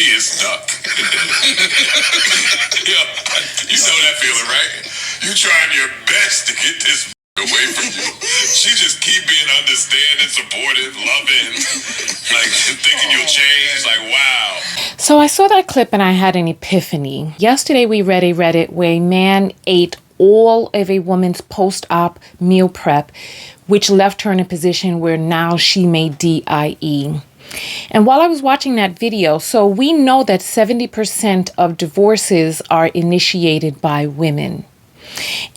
He is stuck. Yeah, you know that feeling, right? You trying your best to get this away from you. She just keep being understanding, supportive, loving, like thinking you'll change. Like, wow. So I saw that clip and I had an epiphany. Yesterday we read a Reddit where a man ate all of a woman's post-op meal prep, which left her in a position where now she may die. And while I was watching that video, so we know that 70% of divorces are initiated by women.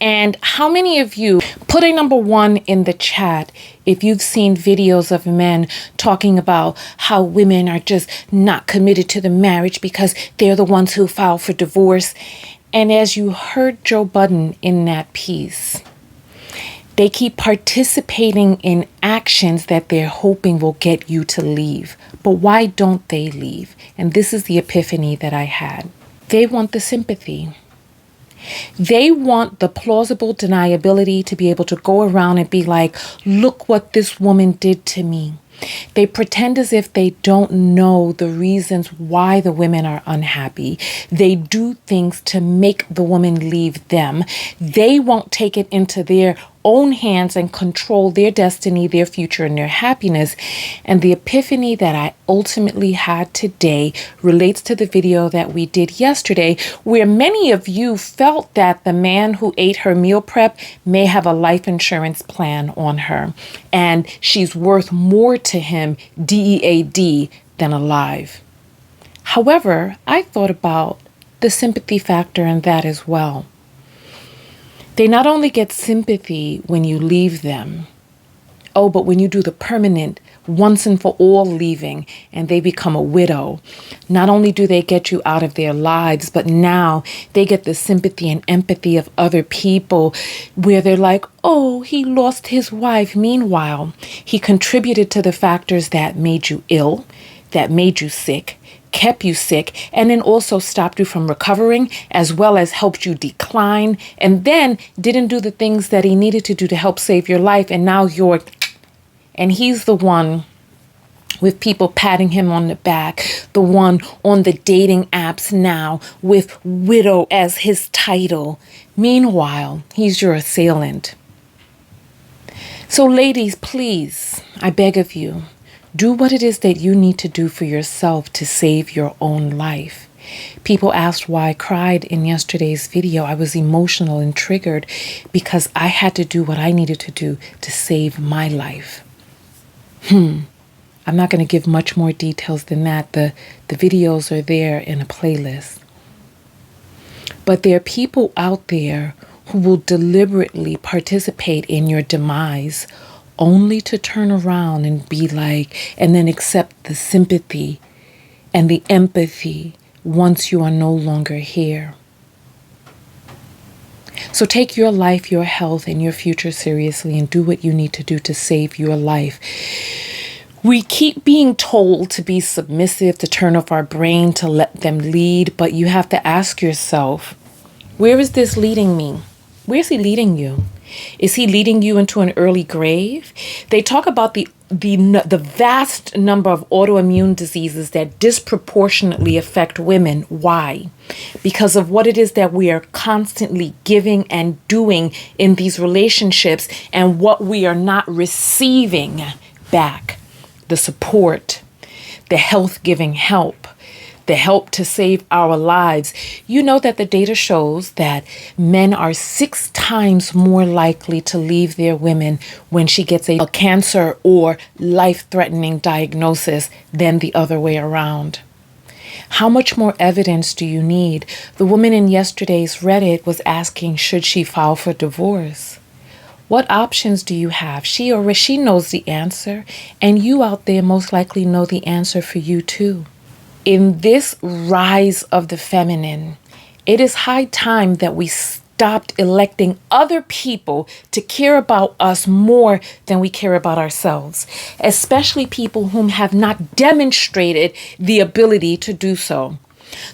And how many of you put a number 1 in the chat if you've seen videos of men talking about how women are just not committed to the marriage because they're the ones who file for divorce. And as you heard Joe Budden in that piece, they keep participating in actions that they're hoping will get you to leave. But why don't they leave? And this is the epiphany that I had. They want the sympathy. They want the plausible deniability to be able to go around and be like, look what this woman did to me. They pretend as if they don't know the reasons why the women are unhappy. They do things to make the woman leave them. They won't take it into their own hands and control their destiny, their future, and their happiness. And the epiphany that I ultimately had today relates to the video that we did yesterday, where many of you felt that the man who ate her meal prep may have a life insurance plan on her, and she's worth more to him, DEAD, than alive. However, I thought about the sympathy factor in that as well. They not only get sympathy when you leave them, but when you do the permanent, once and for all leaving and they become a widow, not only do they get you out of their lives, but now they get the sympathy and empathy of other people where they're like, oh, he lost his wife. Meanwhile, he contributed to the factors that made you ill, that made you sick, kept you sick, and then also stopped you from recovering, as well as helped you decline, and then didn't do the things that he needed to do to help save your life. And now and he's the one with people patting him on the back, the one on the dating apps now with widow as his title. Meanwhile, he's your assailant. So ladies, please, I beg of you, do what it is that you need to do for yourself to save your own life. People asked why I cried in yesterday's video. I was emotional and triggered because I had to do what I needed to do to save my life. I'm not going to give much more details than that. The videos are there in a playlist. But there are people out there who will deliberately participate in your demise only to turn around and be like, and then accept the sympathy and the empathy once you are no longer here. So take your life, your health, and your future seriously and do what you need to do to save your life. We keep being told to be submissive, to turn off our brain, to let them lead, but you have to ask yourself, where is this leading me? Where is he leading you? Is he leading you into an early grave? They talk about the vast number of autoimmune diseases that disproportionately affect women. Why? Because of what it is that we are constantly giving and doing in these relationships and what we are not receiving back. The support, the health-giving help, the help to save our lives. You know that the data shows that men are 6 times more likely to leave their women when she gets a cancer or life-threatening diagnosis than the other way around. How much more evidence do you need? The woman in yesterday's Reddit was asking, should she file for divorce? What options do you have? She knows the answer, and you out there most likely know the answer for you too. In this rise of the feminine, it is high time that we stopped electing other people to care about us more than we care about ourselves, especially people whom have not demonstrated the ability to do so.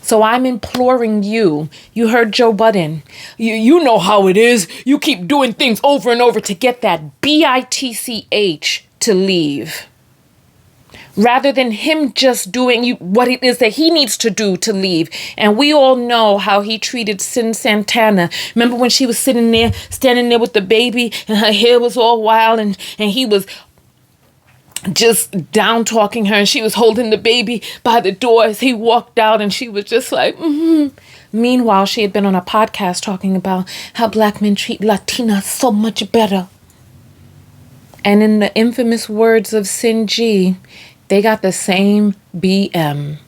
So I'm imploring you. You heard Joe Budden. You know how it is. You keep doing things over and over to get that bitch to leave. rather than him just doing what it is that he needs to do to leave. And we all know how he treated Sin Santana. Remember when she was standing there with the baby, and her hair was all wild, and he was just down talking her, and she was holding the baby by the door as he walked out, and she was just like, Meanwhile, she had been on a podcast talking about how black men treat Latinas so much better. And in the infamous words of Sin G, they got the same BM.